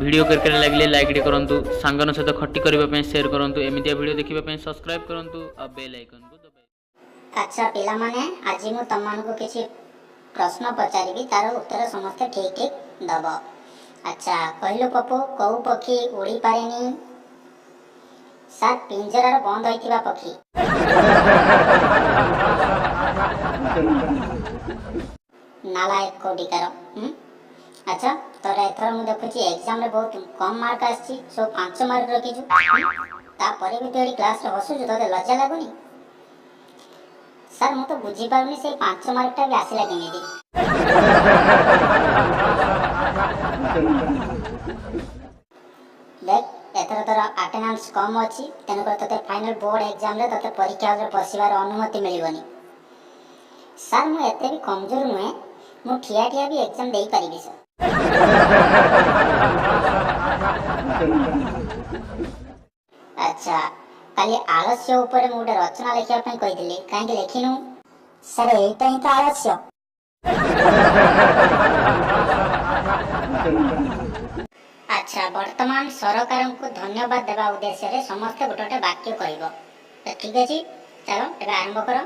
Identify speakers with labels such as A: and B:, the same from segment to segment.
A: Video करके लगे like करूँ सांगन सहित खटी करने शेयर करूँ एमती वीडियो देखा सब्सक्राइब करूँ और बेल आइकन को दबाएं।
B: अच्छा पिला माने आज मु तुम मानक किसी प्रश्न पचारि तार उत्तर समस्त ठीक ठीक दब। अच्छा कहलु पपु कौ पक्षी उड़ी पारेनी? सर पिंजरा बंद होइथिबा पक्षी। नालायक कोटिकार। अच्छा तोर एथर मु देखुची एग्जाम रे बहुत कम मार्क आछि सो 5 मार्क रखिछु तापर भी तोरी क्लास रे हसुछु तोते लज्जा लागुनी? सर मु तो बुझी पारुनी से 5 मार्क टा भी आसिला केमिति। देख एथर तोर अटेंडेंस कम अछि तेनु कर तोते फाइनल बोर्ड एग्जाम रे तोते परीक्षा रे पसिबार अनुमति मिलिबनी। सर मु एते भी कमजोर नुहे मु ठिया ठिया भी एग्जाम देई परिबी सर। अच्छा काली आलस्य ऊपर मु गोटे रचना लिखिया पई कहिदिली काहे लिखिनु? सर एटा ही तो आलस्य। अच्छा वर्तमान सरकार को धन्यवाद देवा उद्देश्य रे समस्त गोटे वाक्य कहब तो ठीक अछि चलो एबे आरंभ करो।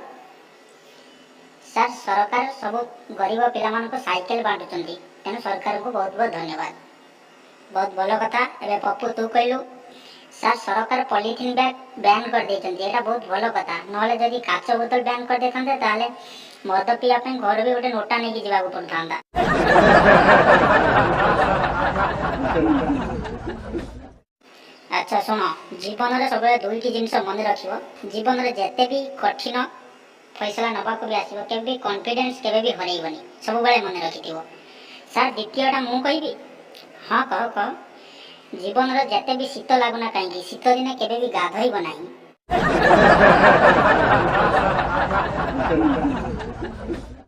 B: सर सरकार सब गरीब पिला मान को साइकिल बांटुचंती तेनु सरकार को बहुत बहुत धन्यवाद। बहुत भलो कथा। एबे पप्पू तू कहलु सर सरकार पॉलिथिन बैग बैन कर देचंती एटा बहुत भलो कथा नहले जदी काच बोतल बैन कर देथांते ताले मद पिया पे घर भी गोटे नोटा नहीं जीवा पड़ता। अच्छा सुन जीवन रे सब दुईटी जिनस मन रखियो जीवन रे जेते भी कठिन फैसला नबा को भी आसीबो केबे भी कॉन्फिडेंस केबे भी हरैबनी सब बेले मन रखिथिबो। सर द्वितीयटा मु कहबी हां कह जीवन रे जेते भी शीत लागुना काहेकि शीत दिने केबे भी गाधइबो नाही।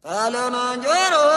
C: Alona lloro